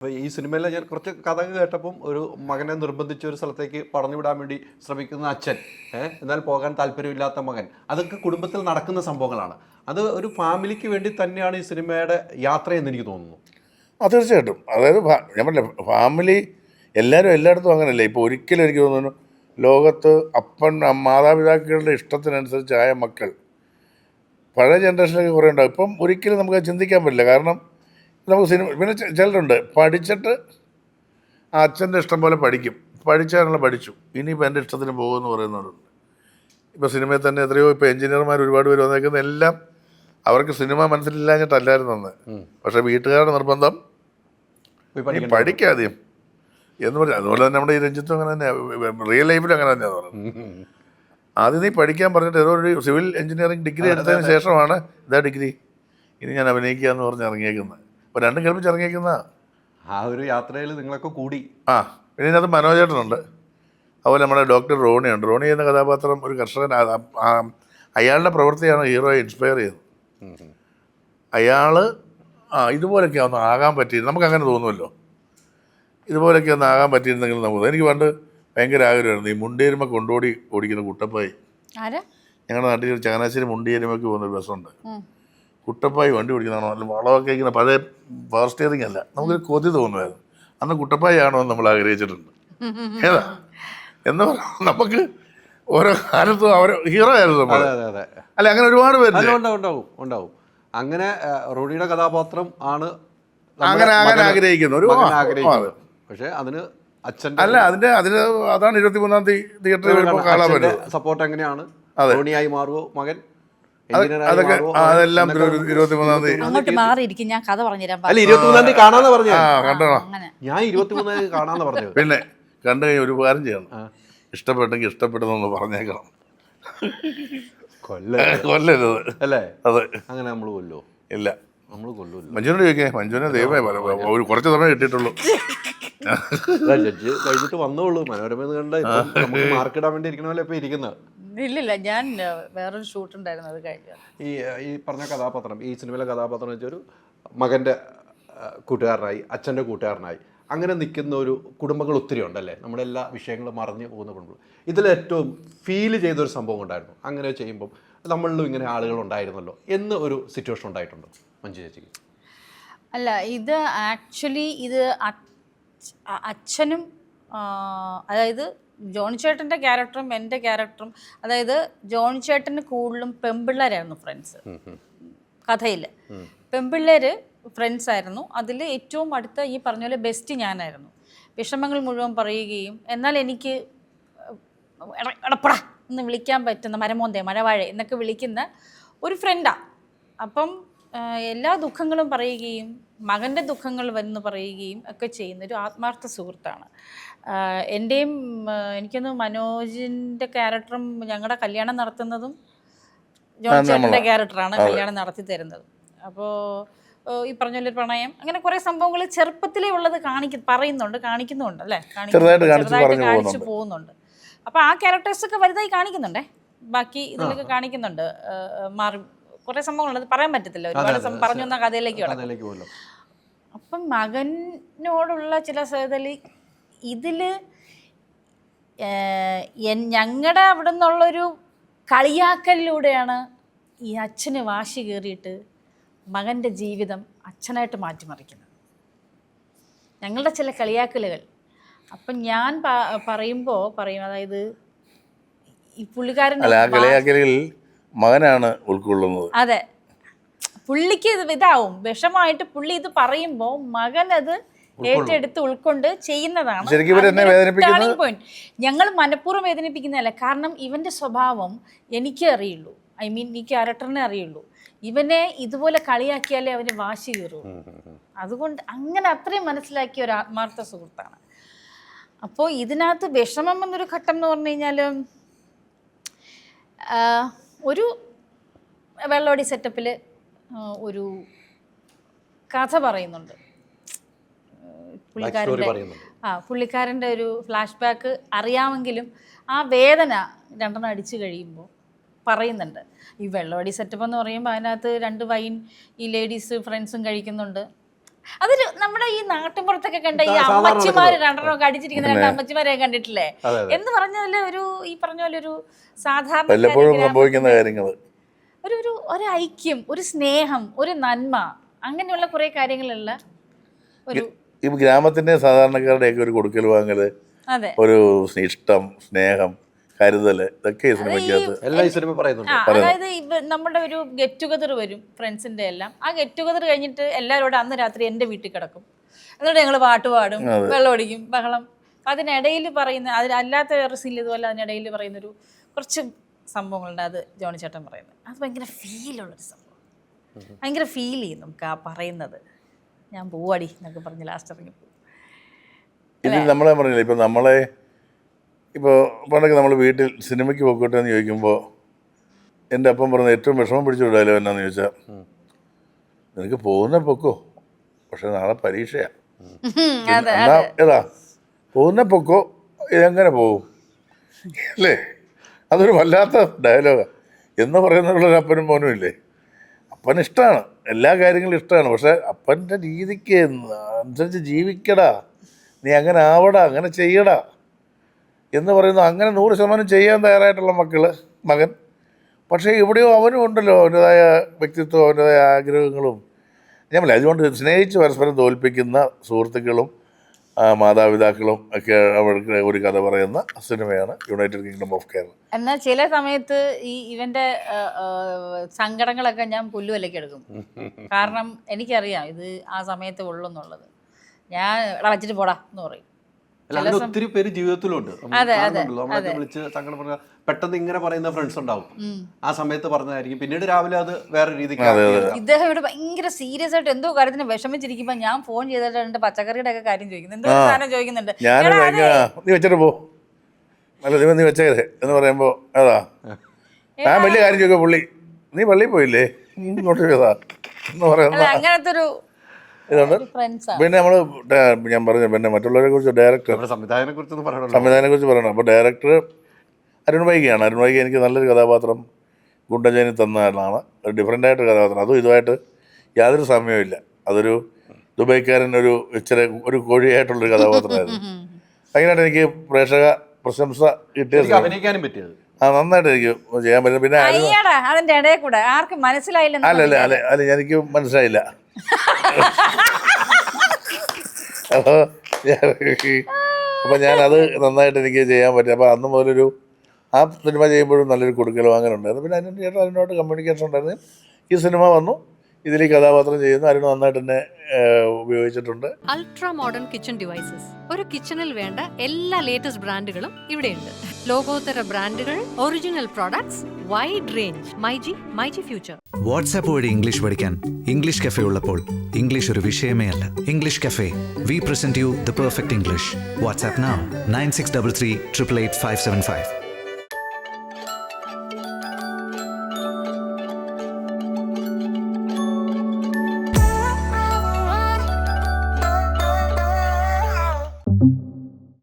അപ്പോൾ ഈ സിനിമയിലെ ഞാൻ കുറച്ച് കഥ കേട്ടപ്പം ഒരു മകനെ നിർബന്ധിച്ച് ഒരു സ്ഥലത്തേക്ക് പറഞ്ഞു വിടാൻ വേണ്ടി ശ്രമിക്കുന്ന അച്ഛൻ, എന്നാൽ പോകാൻ താല്പര്യമില്ലാത്ത മകൻ, അതൊക്കെ കുടുംബത്തിൽ നടക്കുന്ന സംഭവങ്ങളാണ്. അത് ഒരു ഫാമിലിക്ക് വേണ്ടി തന്നെയാണ് ഈ സിനിമയുടെ യാത്രയെന്ന് എനിക്ക് തോന്നുന്നു. തീർച്ചയായിട്ടും. അതായത് ഞാൻ പറഞ്ഞില്ല, ഫാമിലി എല്ലാവരും എല്ലായിടത്തും അങ്ങനെയല്ലേ. ഇപ്പോൾ ഒരിക്കലും എനിക്ക് തോന്നുന്നു ലോകത്ത് മാതാപിതാക്കളുടെ ഇഷ്ടത്തിനനുസരിച്ചായ മക്കൾ പഴയ ജനറേഷനിലൊക്കെ കുറേ ഉണ്ടാവും. ഇപ്പം ഒരിക്കലും നമുക്ക് ചിന്തിക്കാൻ പറ്റില്ല. കാരണം നമുക്ക് സിനിമ പിന്നെ ചിലരുണ്ട് പഠിച്ചിട്ട് ആ അച്ഛൻ്റെ ഇഷ്ടം പോലെ പഠിച്ചാലുള്ള പഠിച്ചു, ഇനിയിപ്പോൾ എൻ്റെ ഇഷ്ടത്തിന് പോകുമെന്ന് പറയുന്നവരുണ്ട്. ഇപ്പോൾ സിനിമയിൽ തന്നെ എത്രയോ ഇപ്പോൾ എഞ്ചിനീയർമാർ ഒരുപാട് പേര് വന്നേക്കുന്ന എല്ലാം അവർക്ക് സിനിമ മനസ്സിലില്ലാഞ്ഞിട്ടല്ലായിരുന്നു അന്ന്. പക്ഷേ വീട്ടുകാരുടെ നിർബന്ധം പഠിക്കാതെയും എന്ന് പറഞ്ഞു. അതുപോലെ തന്നെ നമ്മുടെ ഈ രഞ്ജിത്തും അങ്ങനെ തന്നെയാണ്, റിയൽ ലൈഫിലും അങ്ങനെ തന്നെയാണ് പറയുന്നത്. ആദ്യം നീ പഠിക്കാൻ പറഞ്ഞിട്ട് ഏതോ ഒരു സിവിൽ എഞ്ചിനീയറിംഗ് ഡിഗ്രി എടുത്തതിന് ശേഷമാണ് ഇതാ ഡിഗ്രി, ഇനി ഞാൻ അഭിനയിക്കുക എന്ന് പറഞ്ഞ് ഇറങ്ങിയേക്കുന്നത്. അപ്പോൾ രണ്ടും കേൾപ്പിച്ച് ഇറങ്ങിയേക്കുന്ന ആ ഒരു യാത്രയിൽ നിങ്ങളൊക്കെ കൂടി. പിന്നെ ഇതിനകത്ത് മനോജേട്ടനുണ്ട്, അതുപോലെ നമ്മുടെ ഡോക്ടർ റോണിയുണ്ട്. റോണി എന്ന കഥാപാത്രം ഒരു കർഷകൻ. അയാളുടെ പ്രവൃത്തിയാണ് ഹീറോയെ ഇൻസ്പയർ ചെയ്തത്. അയാൾ ഇതുപോലൊക്കെ ഒന്ന് ആകാൻ പറ്റി, നമുക്കങ്ങനെ തോന്നുമല്ലോ, ഇതുപോലൊക്കെ ഒന്ന് ആകാൻ പറ്റിയിരുന്നെങ്കിൽ നമുക്ക്. എനിക്ക് പണ്ട് ഭയങ്കര ആഗ്രഹമായിരുന്നു ഈ മുണ്ടിയരുമ ഓടിക്കുന്ന കുട്ടപ്പായി. ഞങ്ങളുടെ നാട്ടിൽ ചങ്ങനാശ്ശേരി മുണ്ടിയരുമയ്ക്ക് പോകുന്നൊരു ബസ്സുണ്ട്. കുട്ടപ്പായി വണ്ടി ഓടിക്കുന്നതാണോ അല്ല വളമൊക്കെ ഇങ്ങനെ പഴയ പവർ സ്റ്റിയറിംഗ് അല്ല, നമുക്കൊരു കൊതി തോന്നുമായിരുന്നു. അന്ന് കുട്ടപ്പായി ആണോ എന്ന് നമ്മൾ ആഗ്രഹിച്ചിട്ടുണ്ട്. ഏതാ എന്ന് പറഞ്ഞാൽ നമുക്ക് ഓരോ കാലത്തും അവർ ഹീറോ ആയിരുന്നു നമ്മൾ. അല്ല അങ്ങനെ ഒരുപാട് പേര് ഉണ്ടാവും. അങ്ങനെ റോണിയുടെ കഥാപാത്രം ആണ് അങ്ങനെ ആഗ്രഹിക്കുന്നു ഒരു. പക്ഷെ അതിന് അച്ഛൻ അല്ല അതാണ് 23-ാം തീയതി തിയേറ്ററിൽ വരുമ്പോൾ കാണാൻ പറ്റും. സപ്പോർട്ട് എങ്ങനെയാണ് റോണിയായി മാറുമോ മകൻ, അതൊക്കെ അതെല്ലാം 23-ാം തീയതി അങ്ങോട്ട് മാറിയിരിക്കും. ഞാൻ കഥ പറഞ്ഞുതരാം. അല്ല 23-ാം തീയതി കാണാന്ന് പറഞ്ഞു. കണ്ടോ? ഞാൻ 23-ാം തീയതി കാണാന്ന് പറഞ്ഞു. പിന്നെ കണ്ടു കഴിഞ്ഞാൽ ഒരു ഉപകാരം ചെയ്യണം, ഇഷ്ടപ്പെട്ടെങ്കിൽ ഇഷ്ടപ്പെടുന്നൊന്ന് പറഞ്ഞേക്കണം. കൊല്ലരുത് അല്ലേ? അതെ, അങ്ങനെ നമ്മൾ കൊല്ലോ? ഇല്ല, നമ്മൾ കൊല്ലൂല്ല. മഞ്ജുവിനോട് ചോദിക്കേ, മഞ്ജുവിനെ ദൈവമേ ഒരു കുറച്ച് സമയം കിട്ടിയിട്ടുള്ളൂ. ജഡ്ജ് കഴിഞ്ഞിട്ട് വന്നോളൂ. മനോരമ കണ്ട നമുക്ക് മാർക്കിടാൻ വേണ്ടി ഇരിക്കണമല്ലോ ഇപ്പൊ ഇരിക്കുന്നത്. ഇല്ലില്ല, ഞാൻ വേറൊരു ഷൂട്ട് ഉണ്ടായിരുന്നു, അത് കഴിഞ്ഞു. ഈ പറഞ്ഞ കഥാപാത്രം, ഈ സിനിമയിലെ കഥാപാത്രം വെച്ചൊരു മകൻ്റെ കൂട്ടുകാരനായി, അച്ഛൻ്റെ കൂട്ടുകാരനായി അങ്ങനെ നിൽക്കുന്ന ഒരു കുടുംബങ്ങൾ ഒത്തിരി ഉണ്ടല്ലേ. നമ്മുടെ എല്ലാ വിഷയങ്ങളും മറഞ്ഞു പോകുന്ന കുടുംബം. ഇതിലേറ്റവും ഫീൽ ചെയ്തൊരു സംഭവം ഉണ്ടായിരുന്നു. അങ്ങനെ ചെയ്യുമ്പം നമ്മളിലും ഇങ്ങനെ ആളുകൾ ഉണ്ടായിരുന്നല്ലോ എന്ന് ഒരു സിറ്റുവേഷൻ ഉണ്ടായിട്ടുണ്ടോ മഞ്ജു ചേച്ചിക്ക്? അല്ല, ഇത് ആക്ച്വലി ഇത് അച്ഛനും അതായത് ജോണി ചേട്ടൻ്റെ ക്യാരക്ടറും എൻ്റെ ക്യാരക്ടറും, അതായത് ജോണി ചേട്ടന് കൂടുതലും പെൺപിള്ളേരായിരുന്നു ഫ്രണ്ട്സ്. കഥയിൽ പെൺപിള്ളേർ ഫ്രണ്ട്സ് ആയിരുന്നു. അതിൽ ഏറ്റവും അടുത്ത ഈ പറഞ്ഞ പോലെ ബെസ്റ്റ് ഞാനായിരുന്നു. വിഷമങ്ങൾ മുഴുവൻ പറയുകയും എന്നാൽ എനിക്ക് എടപ്പട എന്ന് വിളിക്കാൻ പറ്റുന്ന, മരമോന്തേ മഴവാഴ എന്നൊക്കെ വിളിക്കുന്ന ഒരു ഫ്രണ്ടാണ്. അപ്പം എല്ലാ ദുഃഖങ്ങളും പറയുകയും മകൻ്റെ ദുഃഖങ്ങൾ വന്ന് പറയുകയും ഒക്കെ ചെയ്യുന്നൊരു ആത്മാർത്ഥ സുഹൃത്താണ്. എൻ്റെയും എനിക്കൊന്ന് മനോജിൻ്റെ ക്യാരക്ടറും ഞങ്ങളുടെ കല്യാണം നടത്തുന്നതും ജോൺ ചേട്ടൻ്റെ ക്യാരക്ടറാണ് കല്യാണം നടത്തി തരുന്നത്. അപ്പോൾ ഈ പറഞ്ഞൊരു പ്രണയം അങ്ങനെ കുറേ സംഭവങ്ങൾ ചെറുപ്പത്തിലേ ഉള്ളത് കാണിക്കുന്നുണ്ട് അല്ലേ, ചെറുതായിട്ട് കാണിച്ചു പോകുന്നുണ്ട്. അപ്പോൾ ആ ക്യാരക്ടേഴ്സൊക്കെ വലുതായി കാണിക്കുന്നുണ്ടേ. ബാക്കി ഇതിലൊക്കെ കാണിക്കുന്നുണ്ട്. മാറി കുറേ സംഭവങ്ങളുണ്ട്, പറയാൻ പറ്റത്തില്ല, ഒരുപാട് പറഞ്ഞു വന്ന കഥയിലേക്ക് കിടക്കും. അപ്പം മകനോടുള്ള ചില ഇതിൽ ഞങ്ങളുടെ അവിടെ നിന്നുള്ളൊരു കളിയാക്കലിലൂടെയാണ് ഈ അച്ഛന് വാശി കയറിയിട്ട് മകൻ്റെ ജീവിതം അച്ഛനായിട്ട് മാറ്റിമറിക്കുന്നത്. ഞങ്ങളുടെ ചില കളിയാക്കലുകൾ അപ്പം ഞാൻ പറയും, അതായത് ഈ പുള്ളിക്കാരൻ മകനാണ് ഉൾക്കൊള്ളുന്നത്. അതെ, പുള്ളിക്ക് ഇതാവും വിഷമായിട്ട് പുള്ളി ഇത് പറയുമ്പോൾ മകൻ അത് ഏറ്റെടുത്ത് ഉൾക്കൊണ്ട് ചെയ്യുന്നതാണ് ടേണിംഗ് പോയിന്റ്. ഞങ്ങൾ മനഃപൂർവ്വം വേദനിപ്പിക്കുന്നതല്ല, കാരണം ഇവന്റെ സ്വഭാവം എനിക്ക് അറിയുള്ളൂ, ഈ ക്യാരക്ടറിനെ അറിയുള്ളൂ. ഇവനെ ഇതുപോലെ കളിയാക്കിയാലേ അവന് വാശി കയറുള്ളൂ. അതുകൊണ്ട് അങ്ങനെ അത്രയും മനസ്സിലാക്കിയ ഒരു ആത്മാർത്ഥ സുഹൃത്താണ്. അപ്പോൾ ഇതിനകത്ത് വിഷമം എന്നൊരു ഘട്ടം എന്ന് പറഞ്ഞു കഴിഞ്ഞാൽ ഒരു വെള്ളോടി സെറ്റപ്പിൽ ഒരു കഥ പറയുന്നുണ്ട്. പുള്ളിക്കാരൻ്റെ ഒരു ഫ്ലാഷ് ബാക്ക് അറിയാമെങ്കിലും ആ വേദന രണ്ടെണ്ണം അടിച്ചു കഴിയുമ്പോൾ പറയുന്നുണ്ട്. ഈ വെള്ളവടി സെറ്റപ്പ് എന്ന് പറയുമ്പോൾ അതിനകത്ത് 2 വൈൻ ഈ ലേഡീസ് ഫ്രണ്ട്സും കഴിക്കുന്നുണ്ട്. അതൊരു നമ്മുടെ ഈ നാട്ടിൻപുറത്തൊക്കെ കണ്ട ഈ അമ്മച്ചിമാര് രണ്ടെണ്ണമൊക്കെ അടിച്ചിരിക്കുന്ന രണ്ട് അമ്മച്ചിമാരെ കണ്ടിട്ടില്ലേ എന്ന് പറഞ്ഞാൽ ഒരു ഈ പറഞ്ഞ പോലെ ഒരു സാധാരണ സംഭവിക്കുന്ന കാര്യങ്ങൾ ഒരു ഐക്യം, ഒരു സ്നേഹം, ഒരു നന്മ, അങ്ങനെയുള്ള കുറെ കാര്യങ്ങളുള്ള ഒരു ഈ ഗ്രാമത്തിന്റെ സാധാരണക്കാരുടെയൊക്കെ ഒരു കൊടുക്കൽ വാങ്ങല്, ഒരു ഇഷ്ടം, സ്നേഹം, കരുതല്, ഇതൊക്കെ ഈ സിനിമയ്ക്കകത്ത് എല്ലാ ഈ സിനിമ പറയുന്നുണ്ട്. അതായത് നമ്മുടെ ഒരു ഗെറ്റ് ടുഗദർ വരും ഫ്രണ്ട്സിന്റെ എല്ലാം. ആ ഗെറ്റ് ടുഗദർ കഴിഞ്ഞിട്ട് എല്ലാവരോടും അന്ന് രാത്രി എൻ്റെ വീട്ടിൽ കിടക്കും. എന്നിട്ട് ഞങ്ങൾ പാട്ട് പാടും, വെള്ളമടിക്കും, ബഹളം. അതിനിടയിൽ പറയുന്ന അതിലല്ലാത്ത വേറെ സീൻ ഇതുപോലെ അതിനിടയിൽ പറയുന്നൊരു കുറച്ച് സംഭവങ്ങളുണ്ട്. അത് ജോണി ചേട്ടൻ പറയുന്നത് അത് ഭയങ്കര ഫീലുള്ളൊരു സംഭവം, ഭയങ്കര ഫീൽ ചെയ്യും നമുക്ക് ആ പറയുന്നത്. ഞാൻ പോവാടി എന്നൊക്കെ പറഞ്ഞ് ലാസ്റ്റ് ഇറങ്ങി പോകും. ഇതിൽ നമ്മളെ പറഞ്ഞില്ല, ഇപ്പം നമ്മളെ ഇപ്പോൾ പണ്ടൊക്കെ നമ്മൾ വീട്ടിൽ സിനിമയ്ക്ക് പോയിക്കോട്ടെ എന്ന് ചോദിക്കുമ്പോൾ എൻ്റെ അപ്പം പറഞ്ഞ ഏറ്റവും വിഷമം പിടിച്ച വിടാലോ എന്നാന്ന് ചോദിച്ചാൽ, നിനക്ക് പോകുന്ന പൊക്കോ, പക്ഷെ നാളെ പരീക്ഷയാണ്. ഏതാ പോകുന്ന പൊക്കോ, ഇതെങ്ങനെ പോകും അല്ലേ? അതൊരു വല്ലാത്ത ഡയലോഗാണ് എന്ന് പറയുന്നതിനുള്ളൊരു അപ്പനും മോനും ഇല്ലേ. അപ്പന് ഇഷ്ടമാണ്, എല്ലാ കാര്യങ്ങളും ഇഷ്ടമാണ്, പക്ഷെ അപ്പൻ്റെ രീതിക്ക് അനുസരിച്ച് ജീവിക്കടാ, നീ അങ്ങനെ ആവടാ, അങ്ങനെ ചെയ്യടാ എന്ന് പറയുന്നു. അങ്ങനെ 100% ചെയ്യാൻ തയ്യാറായിട്ടുള്ള മകൻ. പക്ഷേ ഇവിടെയോ അവനും ഉണ്ടല്ലോ അവൻ്റെതായ വ്യക്തിത്വം, അവൻ്റെതായ ആഗ്രഹങ്ങളും. ഞാൻ പറയാം, അതുകൊണ്ട് സ്നേഹിച്ച് പരസ്പരം തോൽപ്പിക്കുന്ന സുഹൃത്തുക്കളും മാതാപിതാക്കളും ഒക്കെ അവർക്ക് ഒരു കഥ പറയുന്ന സിനിമയാണ് യുണൈറ്റഡ് കിങ്ഡം ഓഫ് കേരള. എന്നാൽ ചില സമയത്ത് ഇവന്റെ സങ്കടങ്ങളൊക്കെ ഞാൻ പുല്ലുവലയ്ക്ക് എടുക്കും. കാരണം എനിക്കറിയാം ഇത് ആ സമയത്ത് ഉള്ളെന്നുള്ളത്. ഞാൻ വച്ചിട്ട് പോടാ എന്ന് പറയും. ഒത്തിരി പേര് ജീവിതത്തിലുണ്ട്. നമ്മളൊക്കെ വിളിച്ച് സങ്കടം പറഞ്ഞ പെട്ടെന്ന് ഇങ്ങനെ പറയുന്ന ഫ്രണ്ട്സ് ഉണ്ടാവും. ആ സമയത്ത് പറഞ്ഞതായിരിക്കും, പിന്നീട് രാവിലെ അത് വേറെ രീതിക്ക്. ഇദ്ദേഹം ഇവിടെ ഭയങ്കര സീരിയസ് ആയിട്ട് എന്തോ കാര്യത്തിന് വിഷമിച്ചിരിക്കുമ്പോ ഞാൻ ഫോൺ ചെയ്തിട്ട് എന്റെ പച്ചക്കറിയുടെ ഒക്കെ കാര്യം ചോദിക്കുന്നു, എന്തോ സാധനം ചോദിക്കുന്നുണ്ട്. നീ വെച്ചിട്ട് പോ, നീ വെച്ചേ എന്ന് പറയുമ്പോ അതാ ഞാൻ വലിയ കാര്യം ചോദിക്കാം. പുള്ളി നീ പള്ളിയിൽ പോയില്ലേ ഇങ്ങോട്ട് ചെയ്താ എന്ന് പറയുന്നത് അങ്ങനത്തെ ഒരു ഇതുണ്ട്. പിന്നെ നമ്മൾ ഞാൻ പറഞ്ഞു, പിന്നെ മറ്റുള്ളവരെ കുറിച്ച് ഡയറക്ടർ സംവിധായകനെ കുറിച്ച് പറയണം. അപ്പോൾ ഡയറക്ടർ അരുൺ വൈകിയാണ്. അരുൺ വൈകി എനിക്ക് നല്ലൊരു കഥാപാത്രം ഗുണ്ടജനി തന്നതാണ്. ഒരു ഡിഫറെൻ്റ് ആയിട്ടൊരു കഥാപാത്രം. അതും ഇതുമായിട്ട് യാതൊരു സാമ്യവുമില്ല. അതൊരു ദുബൈക്കാരൻ, ഇച്ചിരി ഒരു കോഴിയായിട്ടുള്ളൊരു കഥാപാത്രമായിരുന്നു. ഭയങ്കരമായിട്ട് എനിക്ക് പ്രേക്ഷക പ്രശംസ കിട്ടിയ, അഭിനയിക്കാനും പറ്റിയത് നന്നായിട്ട് എനിക്ക് ചെയ്യാൻ പറ്റും. പിന്നെ അതിന്റെ ഇടയിൽ കൂടെ ആർക്കും മനസ്സിലായില്ല. അല്ല എനിക്ക് മനസ്സിലായില്ല. അപ്പോൾ ഞാനത് നന്നായിട്ട് എനിക്ക് ചെയ്യാൻ പറ്റും. അപ്പോൾ അന്ന് മുതലൊരു ആ സിനിമ ചെയ്യുമ്പോഴും നല്ലൊരു കൊടുക്കൽ വാങ്ങലുണ്ടായിരുന്നു. പിന്നെ അതിനോട്ട് കമ്മ്യൂണിക്കേഷൻ ഉണ്ടായിരുന്നു. ഈ സിനിമ വന്നു, ഇതിൽ കഥാപാത്രം ചെയ്യുന്നു, അരുൺ നന്നായിട്ട് തന്നെ ഉപയോഗിച്ചിട്ടുണ്ട്. അൾട്രാ മോഡേൺ കിച്ചൺ ഡിവൈസസ്, ഒരു കിച്ചണിൽ വേണ്ട എല്ലാ ലേറ്റസ്റ്റ് ബ്രാൻഡുകളും ഇവിടെയുണ്ട്. ലോകോത്തര ബ്രാൻഡുകൾ, original products, wide range. MyG future. WhatsApp വഴി ഇംഗ്ലീഷ് പഠിക്കാൻ ഇംഗ്ലീഷ് കഫേ ഉള്ളപ്പോൾ ഇംഗ്ലീഷ് ഒരു വിഷയമേ അല്ല. English cafe, we present you the perfect English. WhatsApp now 9633 888 575.